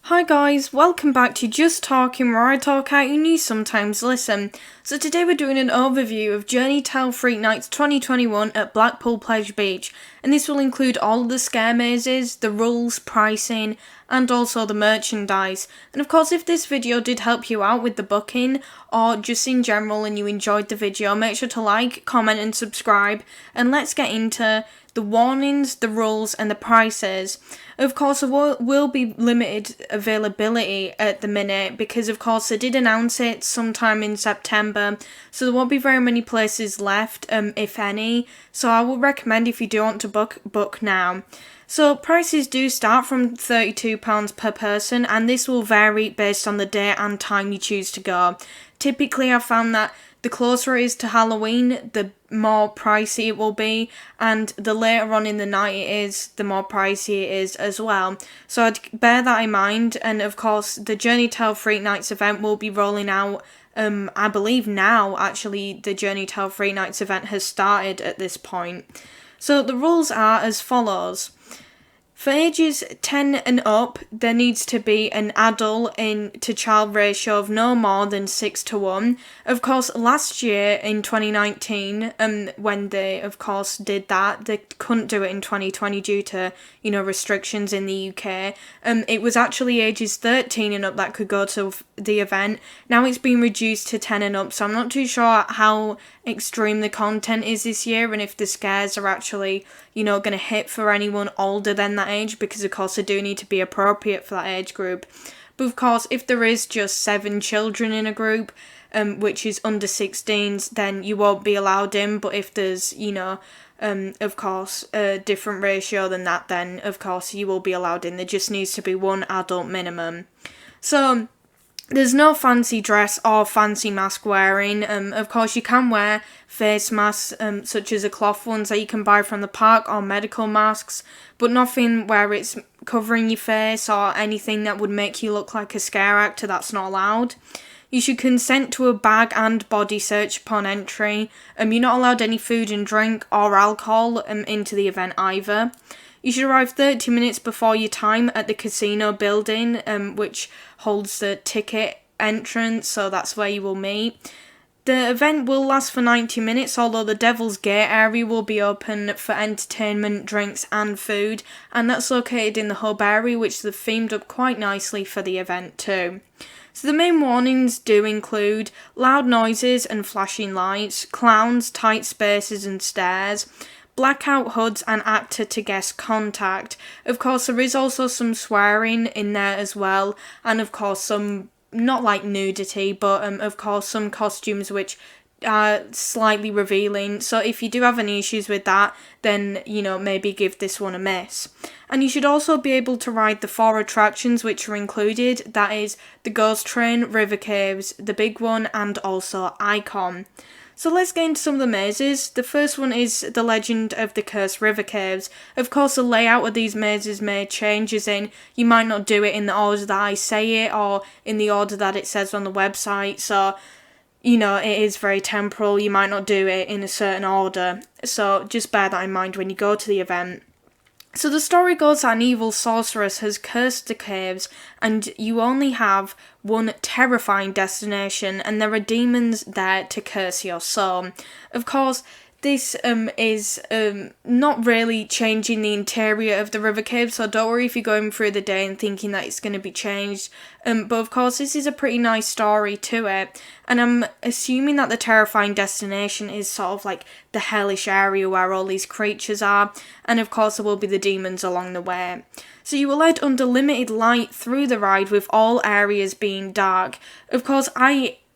Hi guys, welcome back to Just Talking, where I talk out you need sometimes listen. So today we're doing an overview of Journey Tell Freak Nights 2021 at Blackpool Pleasure Beach, and this will include all of the scare mazes, the rules, pricing, and also the merchandise. And of course, if this video did help you out with the booking, or just in general and you enjoyed the video, make sure to like, comment and subscribe, and let's get into the warnings, the rules, and the prices. Of course, there will be limited availability at the minute because, of course, they did announce it sometime in September, so there won't be very many places left, if any. So I will recommend, if you do want to book now. So prices do start from £32 per person, and this will vary based on the day and time you choose to go. Typically, I've found that the closer it is to Halloween, the more pricey it will be, and the later on in the night it is, the more pricey it is as well. So I'd bear that in mind, and of course the Journey Tell Freak Nights event will be rolling out, I believe now actually the Journey Tell Freak Nights event has started at this point. So the rules are as follows. For ages 10 and up, there needs to be an adult to child ratio of no more than 6:1. Of course, last year in 2019, when they of course did that, they couldn't do it in 2020 due to, restrictions in the UK. It was actually ages 13 and up that could go to the event. Now it's been reduced to 10 and up, so I'm not too sure how extreme the content is this year and if the scares are actually, going to hit for anyone older than that age, because of course they do need to be appropriate for that age group. But of course, if there is just 7 children in a group, which is under 16s, then you won't be allowed in. But if there's, of course, a different ratio than that, then of course you will be allowed in. There just needs to be one adult minimum. So there's no fancy dress or fancy mask wearing. Of course, you can wear face masks, such as the cloth ones that you can buy from the park, or medical masks, but nothing where it's covering your face or anything that would make you look like a scare actor. That's not allowed. You should consent to a bag and body search upon entry. You're not allowed any food and drink or alcohol into the event either. You should arrive 30 minutes before your time at the casino building, which holds the ticket entrance, so that's where you will meet. The event will last for 90 minutes, although the Devil's Gate area will be open for entertainment, drinks and food, and that's located in the hub area, which they've themed up quite nicely for the event too. So the main warnings do include loud noises and flashing lights, clowns, tight spaces and stairs, blackout hoods and actor-to-guest contact. Of course, there is also some swearing in there as well, and of course some, not like nudity, but of course some costumes which are slightly revealing. So if you do have any issues with that, then, maybe give this one a miss. And you should also be able to ride the 4 attractions which are included, that is the Ghost Train, River Caves, the big one, and also Icon. So let's get into some of the mazes. The first one is the Legend of the Cursed River Caves. Of course, the layout of these mazes may change, as in you might not do it in the order that I say it or in the order that it says on the website. So, it is very temporal. You might not do it in a certain order. So just bear that in mind when you go to the event. So the story goes that an evil sorceress has cursed the caves, and you only have one terrifying destination, and there are demons there to curse your soul. Of course, this is not really changing the interior of the river cave, so don't worry if you're going through the day and thinking that it's going to be changed. But of course, this is a pretty nice story to it, and I'm assuming that the terrifying destination is sort of like the hellish area where all these creatures are, and of course there will be the demons along the way. So you are led under limited light through the ride, with all areas being dark. Of course,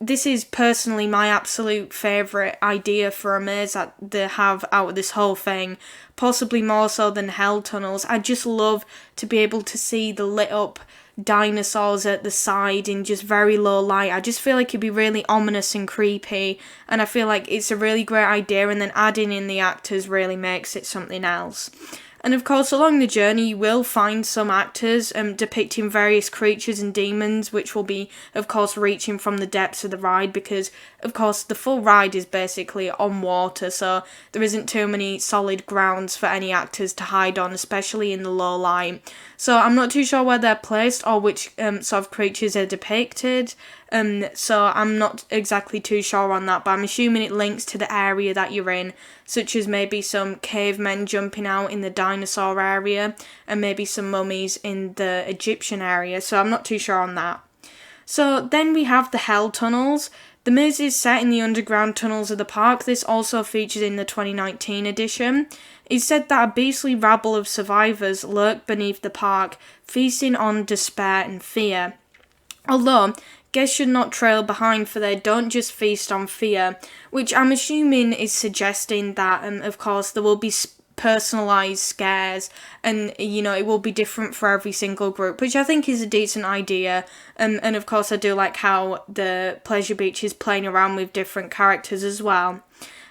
this is personally my absolute favourite idea for a maze that they have out of this whole thing, possibly more so than Hell Tunnels. I just love to be able to see the lit up dinosaurs at the side in just very low light. I just feel like it'd be really ominous and creepy, and I feel like it's a really great idea, and then adding in the actors really makes it something else. And of course, along the journey, you will find some actors depicting various creatures and demons, which will be, of course, reaching from the depths of the ride, because, of course, the full ride is basically on water, so there isn't too many solid grounds for any actors to hide on, especially in the low light. So I'm not too sure where they're placed or which sort of creatures are depicted. So I'm not exactly too sure on that, but I'm assuming it links to the area that you're in, such as maybe some cavemen jumping out in the dinosaur area, and maybe some mummies in the Egyptian area, so I'm not too sure on that. So then we have the Hell Tunnels. The maze is set in the underground tunnels of the park. This also featured in the 2019 edition. It's said that a beastly rabble of survivors lurk beneath the park, feasting on despair and fear. Although, guests should not trail behind, for they don't just feast on fear, which I'm assuming is suggesting that, of course, there will be personalised scares, and it will be different for every single group, which I think is a decent idea. And of course, I do like how the Pleasure Beach is playing around with different characters as well.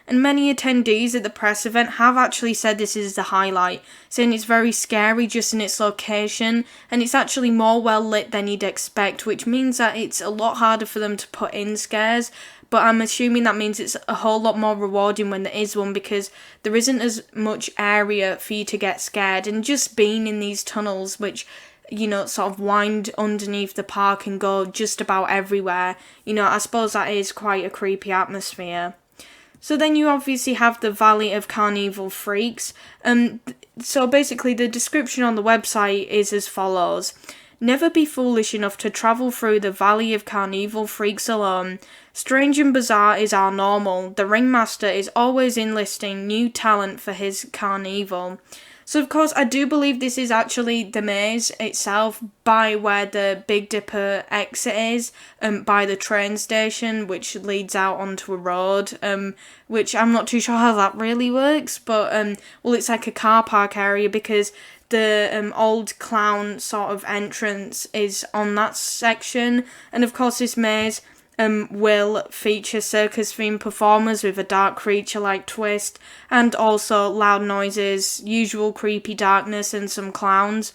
And many attendees at the press event have actually said this is the highlight, saying it's very scary just in its location, and it's actually more well lit than you'd expect, which means that it's a lot harder for them to put in scares, but I'm assuming that means it's a whole lot more rewarding when there is one, because there isn't as much area for you to get scared, and just being in these tunnels, which sort of wind underneath the park and go just about everywhere, I suppose that is quite a creepy atmosphere. So then you obviously have the Valley of Carnevil Freaks. So basically the description on the website is as follows. Never be foolish enough to travel through the Valley of Carnevil Freaks alone. Strange and bizarre is our normal. The ringmaster is always enlisting new talent for his Carnevil. So, of course, I do believe this is actually the maze itself, by where the Big Dipper exit is, by the train station, which leads out onto a road, which I'm not too sure how that really works, but, it's like a car park area, because the old clown sort of entrance is on that section, and of course this maze will feature circus-themed performers with a dark creature-like twist, and also loud noises, usual creepy darkness, and some clowns.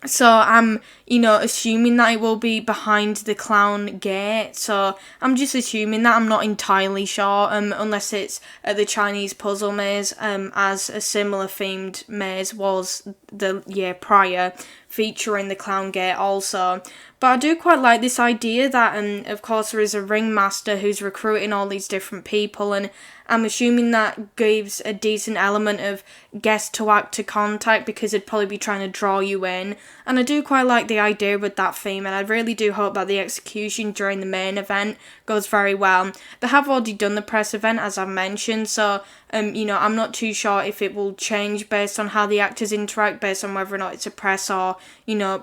So I'm, assuming that it will be behind the clown gate, so I'm just assuming that. I'm not entirely sure, unless it's at the Chinese puzzle maze, as a similar themed maze was the year prior, featuring the clown gate also. But I do quite like this idea that, of course, there is a ringmaster who's recruiting all these different people, and I'm assuming that gives a decent element of guest to actor contact, because they'd probably be trying to draw you in. And I do quite like the idea with that theme, and I really do hope that the execution during the main event goes very well. They have already done the press event, as I've mentioned, so I'm not too sure if it will change based on how the actors interact, based on whether or not it's a press or,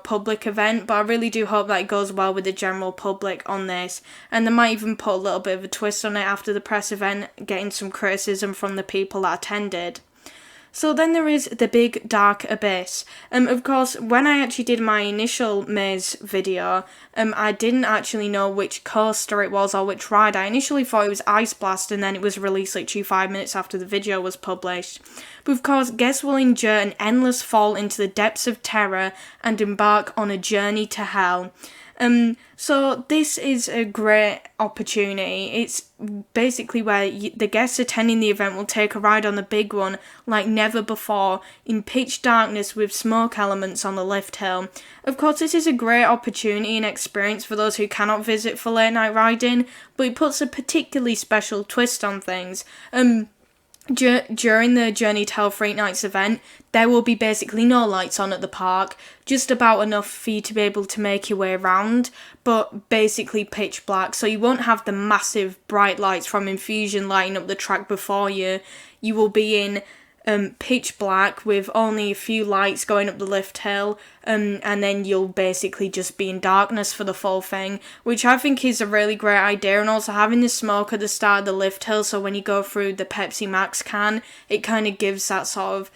public event, but I really do hope that it goes well with the general public on this, and they might even put a little bit of a twist on it after the press event, getting some criticism from the people that attended. So then there is the Big Dark Abyss. Of course, when I actually did my initial maze video, I didn't actually know which coaster it was or which ride. I initially thought it was Ice Blast, and then it was released literally 5 minutes after the video was published. But of course, guests will endure an endless fall into the depths of terror and embark on a journey to hell. So this is a great opportunity. It's basically where the guests attending the event will take a ride on the big one like never before, in pitch darkness with smoke elements on the lift hill. Of course, this is a great opportunity and experience for those who cannot visit for late night riding, but it puts a particularly special twist on things. During the Journey to Hell Freak Nights event, there will be basically no lights on at the park, just about enough for you to be able to make your way around, but basically pitch black, so you won't have the massive bright lights from Infusion lighting up the track before you. You will be in pitch black with only a few lights going up the lift hill, and then you'll basically just be in darkness for the full thing, which I think is a really great idea. And also having the smoke at the start of the lift hill, so when you go through the Pepsi Max can, it kind of gives that sort of,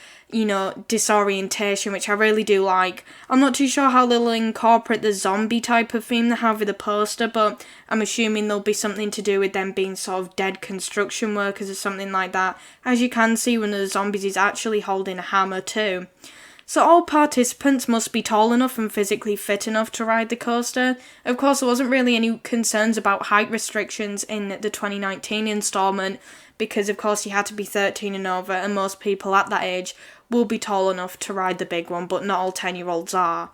disorientation, which I really do like. I'm not too sure how they'll incorporate the zombie type of theme they have with the poster, but I'm assuming there'll be something to do with them being sort of dead construction workers or something like that. As you can see, one of the zombies is actually holding a hammer too. So all participants must be tall enough and physically fit enough to ride the coaster. Of course, there wasn't really any concerns about height restrictions in the 2019 instalment, because of course you had to be 13 and over, and most people at that age will be tall enough to ride the big one, but not all 10-year-olds are.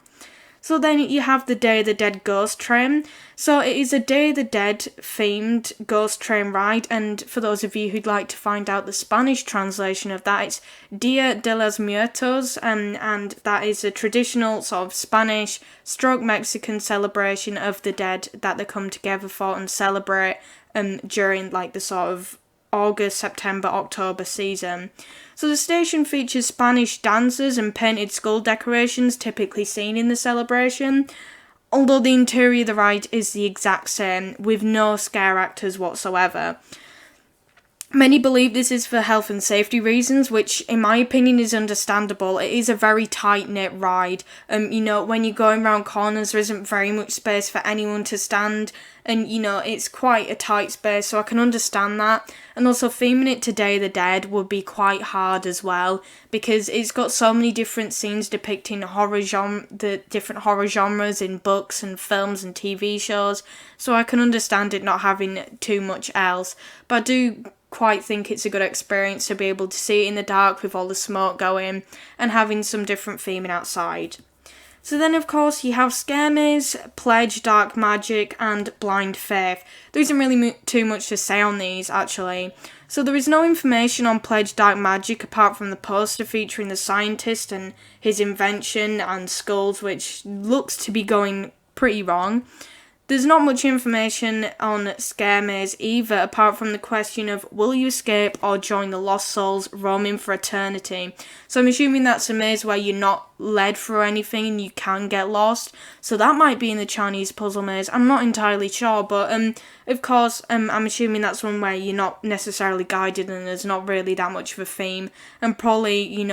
So then you have the Day of the Dead Ghost Train. So it is a Day of the Dead themed ghost train ride, and for those of you who'd like to find out the Spanish translation of that, it's Dia de los Muertos, and that is a traditional sort of Spanish stroke Mexican celebration of the dead that they come together for and celebrate during like the sort of August, September, October season. So the station features Spanish dancers and painted skull decorations typically seen in the celebration, although the interior of the ride is the exact same, with no scare actors whatsoever. Many believe this is for health and safety reasons, which in my opinion is understandable. It is a very tight-knit ride. When you're going around corners, there isn't very much space for anyone to stand, and it's quite a tight space, so I can understand that. And also theming it to Day of the Dead would be quite hard as well, because it's got so many different scenes depicting the different horror genres in books and films and TV shows, so I can understand it not having too much else. But I do quite think it's a good experience to be able to see it in the dark with all the smoke going and having some different theming outside. So then, of course, you have Scare Maze, Pledge, Dark Magic, and Blind Faith. There isn't really too much to say on these, actually. So there is no information on Pledge, Dark Magic apart from the poster featuring the scientist and his invention and skulls, which looks to be going pretty wrong. There's not much information on Scare Maze either, apart from the question of, will you escape or join the lost souls roaming for eternity? So I'm assuming that's a maze where you're not led through anything and you can get lost. So that might be in the Chinese puzzle maze. I'm not entirely sure, but of course, I'm assuming that's one where you're not necessarily guided and there's not really that much of a theme. And probably,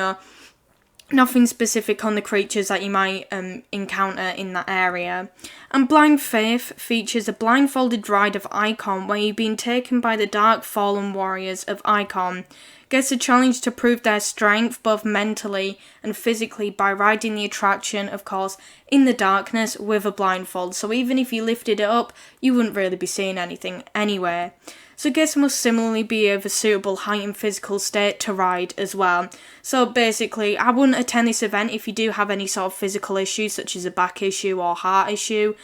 nothing specific on the creatures that you might encounter in that area. And Blind Faith features a blindfolded ride of Icon where you're being taken by the dark fallen warriors of Icon. Gets a challenge to prove their strength both mentally and physically by riding the attraction, of course, in the darkness with a blindfold. So even if you lifted it up, you wouldn't really be seeing anything anyway. So guests must similarly be of a suitable height and physical state to ride as well. So basically, I wouldn't attend this event if you do have any sort of physical issues, such as a back issue or heart issue,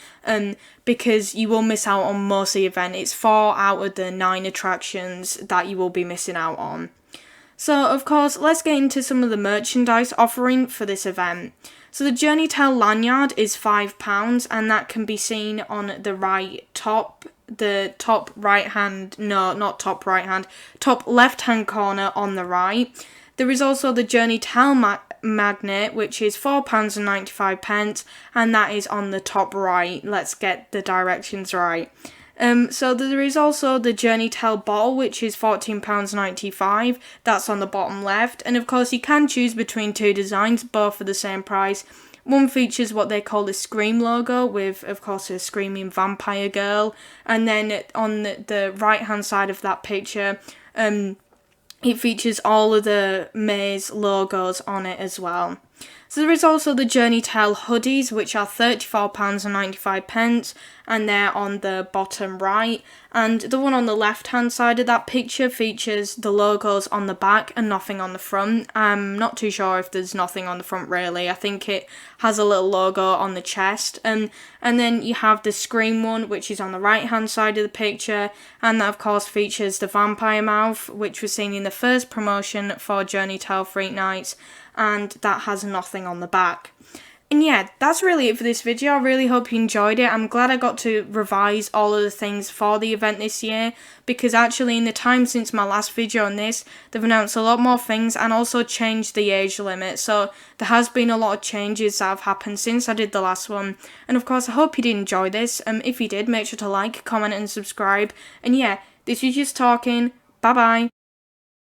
because you will miss out on most of the event. It's 4 out of the 9 attractions that you will be missing out on. So, of course, let's get into some of the merchandise offering for this event. So the Journey Tell lanyard is £5, and that can be seen on the top left-hand corner on the right. There is also the Journey Tell magnet, which is £4.95, and that is on the top right. Let's get the directions right. So there is also the Journey Tell bottle, which is £14.95. That's on the bottom left. And of course, you can choose between 2 designs, both for the same price. One features what they call the Scream logo with, of course, a screaming vampire girl. And then on the right-hand side of that picture, it features all of the maze logos on it as well. So there is also the Journey Tell hoodies, which are £34.95, and they're on the bottom right. And the one on the left-hand side of that picture features the logos on the back and nothing on the front. I'm not too sure if there's nothing on the front, really. I think it has a little logo on the chest. And then you have the Scream one, which is on the right-hand side of the picture, and that, of course, features the vampire mouth, which was seen in the first promotion for Journey Tell Freak Nights, and that has nothing on the back. And yeah, that's really it for this video. I really hope you enjoyed it. I'm glad I got to revise all of the things for the event this year, because actually in the time since my last video on this, they've announced a lot more things and also changed the age limit. So there has been a lot of changes that have happened since I did the last one. And of course, I hope you did enjoy this. If you did, make sure to like, comment and subscribe. And yeah, this is Just Talking. Bye bye.